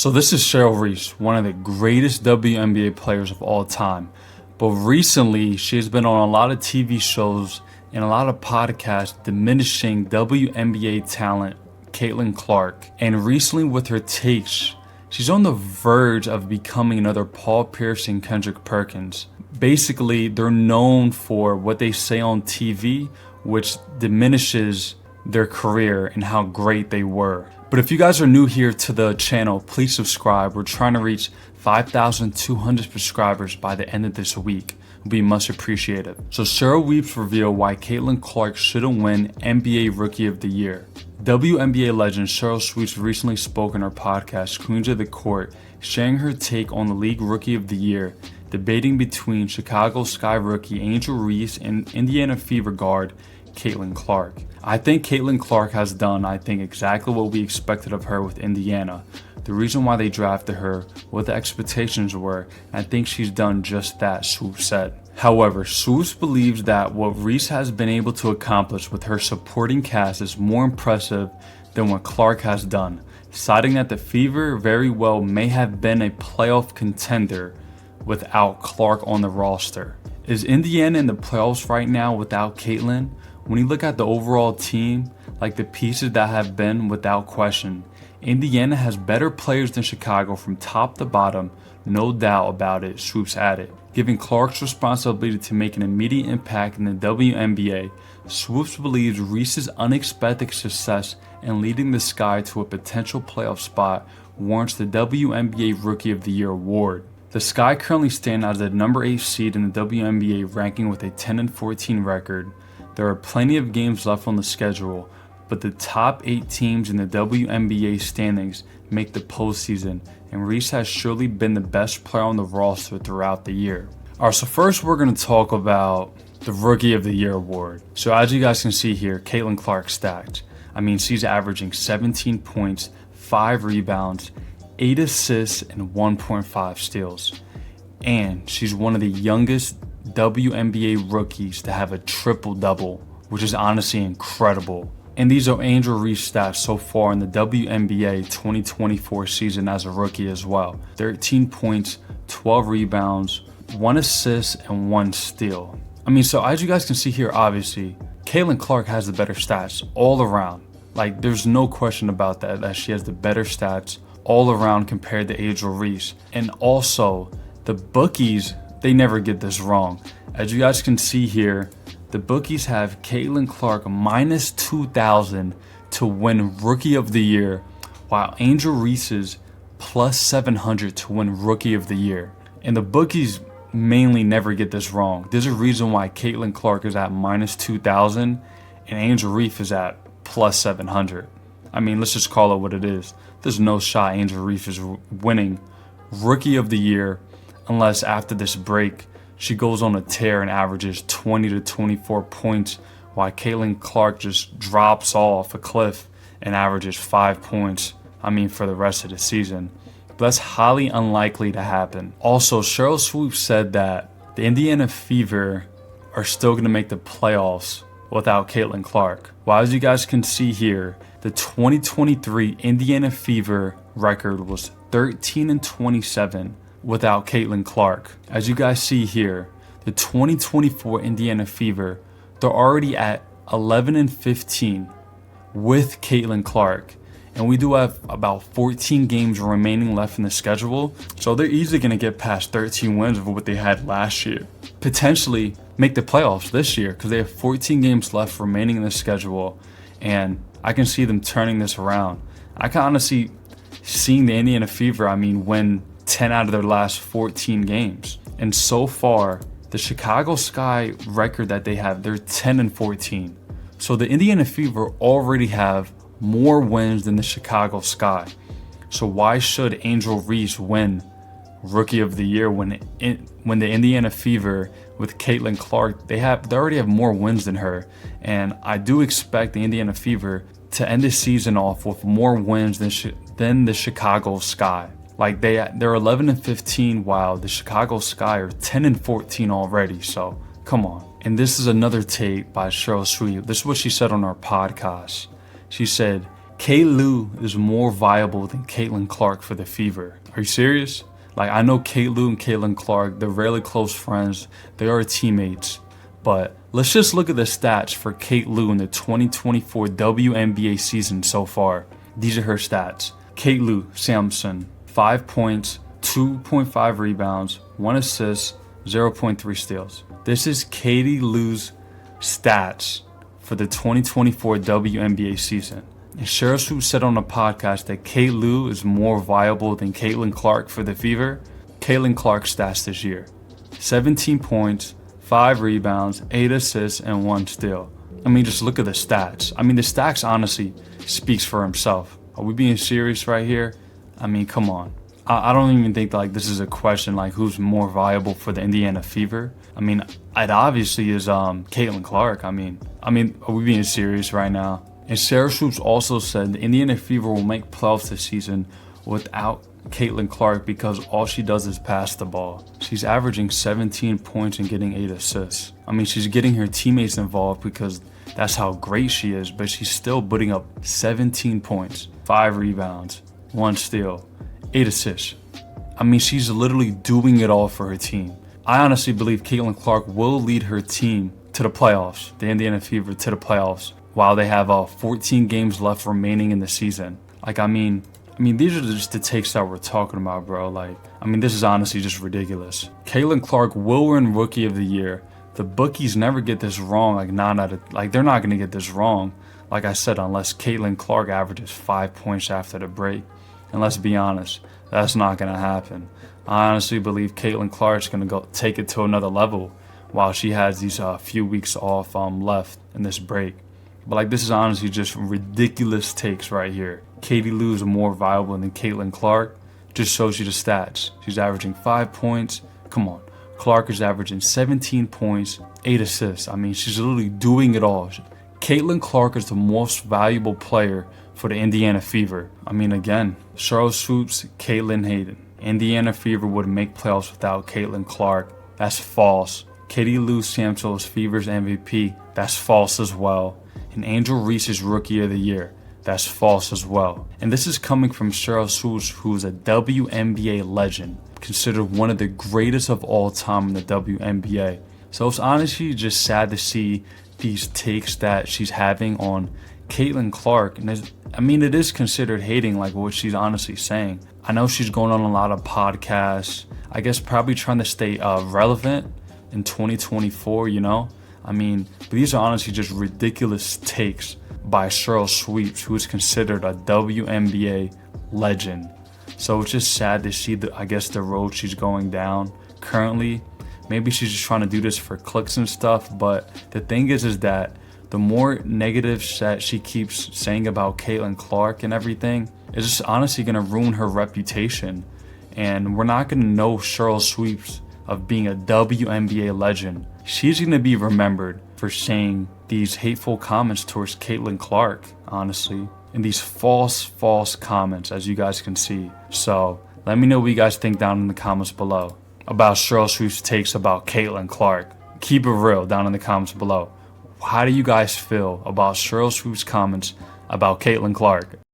So this is Sheryl Swoopes, one of the greatest WNBA players of all time. But recently, she has been on a lot of TV shows and a lot of podcasts diminishing WNBA talent, Caitlin Clark. And recently with her takes, she's on the verge of becoming another Paul Pierce and Kendrick Perkins. Basically, they're known for what they say on TV, which diminishes their career and how great they were. But if you guys are new here to the channel, please subscribe. We're trying to reach 5,200 subscribers by the end of this week. It would be much appreciated. So Sheryl Swoopes revealed why Caitlin Clark shouldn't win NBA Rookie of the Year. WNBA legend Sheryl Swoopes recently spoke in her podcast, Queens of the Court, sharing her take on the league Rookie of the Year, debating between Chicago Sky rookie Angel Reese and Indiana Fever guard Caitlin Clark. I think Caitlin Clark has done, exactly what we expected of her with Indiana. The reason why they drafted her, what the expectations were, and I think she's done just that, Swoopes said. However, Swoopes believes that what Reese has been able to accomplish with her supporting cast is more impressive than what Clark has done, citing that the Fever very well may have been a playoff contender without Clark on the roster. Is Indiana in the playoffs right now without Caitlin? When you look at the overall team, like the pieces that have been, without question, Indiana has better players than Chicago from top to bottom, no doubt about it, Swoopes added. Giving Clark's responsibility to make an immediate impact in the WNBA, Swoopes believes Reese's unexpected success in leading the Sky to a potential playoff spot warrants the WNBA Rookie of the Year award. The Sky currently stand as the number 8 seed in the WNBA ranking with a 10-14 record. There are plenty of games left on the schedule, but the top 8 teams in the WNBA standings make the postseason, and Reese has surely been the best player on the roster throughout the year. Alright, so first we're going to talk about the Rookie of the Year award. So as you guys can see here, Caitlin Clark stacked. She's averaging 17 points, 5 rebounds, 8 assists, and 1.5 steals. And she's one of the youngest WNBA rookies to have a triple-double, which is honestly incredible. And these are Angel Reese stats so far in the WNBA 2024 season as a rookie as well. 13 points, 12 rebounds, 1 assist, and 1 steal. So as you guys can see here, obviously, Caitlin Clark has the better stats all around. There's no question about that she has the better stats all around compared to Angel Reese. And also, the bookies, they never get this wrong. As you guys can see here, the bookies have Caitlin Clark minus 2,000 to win Rookie of the Year, while Angel Reese's plus 700 to win Rookie of the Year. And the bookies mainly never get this wrong. There's a reason why Caitlin Clark is at minus 2,000 and Angel Reese is at plus 700. Let's just call it what it is. There's no shot Angel Reese is winning Rookie of the Year unless after this break she goes on a tear and averages 20 to 24 points, while Caitlin Clark just drops off a cliff and averages 5 points, for the rest of the season. But that's highly unlikely to happen. Also, Sheryl Swoopes said that the Indiana Fever are still going to make the playoffs without Caitlin Clark. Well, as you guys can see here, the 2023 Indiana Fever record was 13-27 without Caitlin Clark. As you guys see here, the 2024 Indiana Fever, they're already at 11-15 with Caitlin Clark. And we do have about 14 games remaining left in the schedule. So they're easily going to get past 13 wins of what they had last year. Potentially make the playoffs this year because they have 14 games left remaining in the schedule. And I can see them turning this around. I can honestly see the Indiana Fever, win 10 out of their last 14 games. And so far, the Chicago Sky record that they have, they're 10-14. So the Indiana Fever already have more wins than the Chicago Sky. So why should Angel Reese win Rookie of the Year when the Indiana Fever with Caitlin Clark, they already have more wins than her? And I do expect the Indiana Fever to end the season off with more wins than the Chicago Sky. They're 11-15 while the Chicago Sky are 10-14 already. So come on. And this is another take by Sheryl Swoopes. This is what she said on our podcast. She said, Lou is more viable than Caitlin Clark for the Fever. Are you serious? Like, I know Lou and Caitlin Clark, they're really close friends. They are teammates. But let's just look at the stats for Lou in the 2024 WNBA season so far. These are her stats. Lou Sampson, 5 points, 2.5 rebounds, 1 assist, 0.3 steals. This is Katie Lou's stats for the 2024 WNBA season. And Sheryl Swoopes said on a podcast that Lou is more viable than Caitlin Clark for the Fever. Caitlin Clark's stats this year: 17 points, 5 rebounds, 8 assists, and 1 steal. I mean, just look at the stats. I mean, the stats honestly speaks for himself. Are we being serious right here? I mean, come on. I don't even think like this is a question like who's more viable for the Indiana Fever. I mean, it obviously is Caitlin Clark. I mean, are we being serious right now? And Sheryl Swoopes also said the Indiana Fever will make playoffs this season without Caitlin Clark because all she does is pass the ball. She's averaging 17 points and getting 8 assists. I mean, she's getting her teammates involved because that's how great she is, but she's still putting up 17 points, 5 rebounds, 1 steal, 8 assists. I mean, she's literally doing it all for her team. I honestly believe Caitlin Clark will lead her team to the playoffs, the Indiana Fever to the playoffs, while they have 14 games left remaining in the season. Like, I mean, these are just the takes that we're talking about, bro. Like, I mean, this is honestly just ridiculous. Caitlin Clark will win Rookie of the Year. The bookies never get this wrong. They're not gonna get this wrong. Like I said, unless Caitlin Clark averages 5 points after the break. And let's be honest, that's not gonna happen. I honestly believe Caitlin Clark's gonna go take it to another level while she has these few weeks off left in this break. But like, this is honestly just ridiculous takes right here. Katie Lou is more viable than Caitlin Clark. Just shows you the stats. She's averaging 5 points. Come on. Clark is averaging 17 points, 8 assists. I mean, she's literally doing it all. Caitlin Clark is the most valuable player for the Indiana Fever. I mean, again, Sheryl Swoopes, Caitlin Hayden. Indiana Fever would make playoffs without Caitlin Clark. That's false. Katie Lou Sampson is Fever's MVP. That's false as well. And Angel Reese is Rookie of the Year. That's false as well. And this is coming from Sheryl Swoopes, who is a WNBA legend, considered one of the greatest of all time in the WNBA. So it's honestly just sad to see these takes that she's having on Caitlin Clark. And it is considered hating, like what she's honestly saying. I know she's going on a lot of podcasts, I guess probably trying to stay relevant in 2024, you know? I mean, but these are honestly just ridiculous takes by Sheryl Swoopes, who is considered a WNBA legend. So it's just sad to see the road she's going down currently. Maybe she's just trying to do this for clicks and stuff, but the thing is that the more negatives that she keeps saying about Caitlin Clark and everything, it's just honestly gonna ruin her reputation. And we're not gonna know Sheryl Swoopes of being a WNBA legend. She's gonna be remembered for saying these hateful comments towards Caitlin Clark, honestly, and these false comments, as you guys can see. So let me know what you guys think down in the comments below about Sheryl Swoopes' takes about Caitlin Clark. Keep it real down in the comments below. How do you guys feel about Sheryl Swoopes' comments about Caitlin Clark?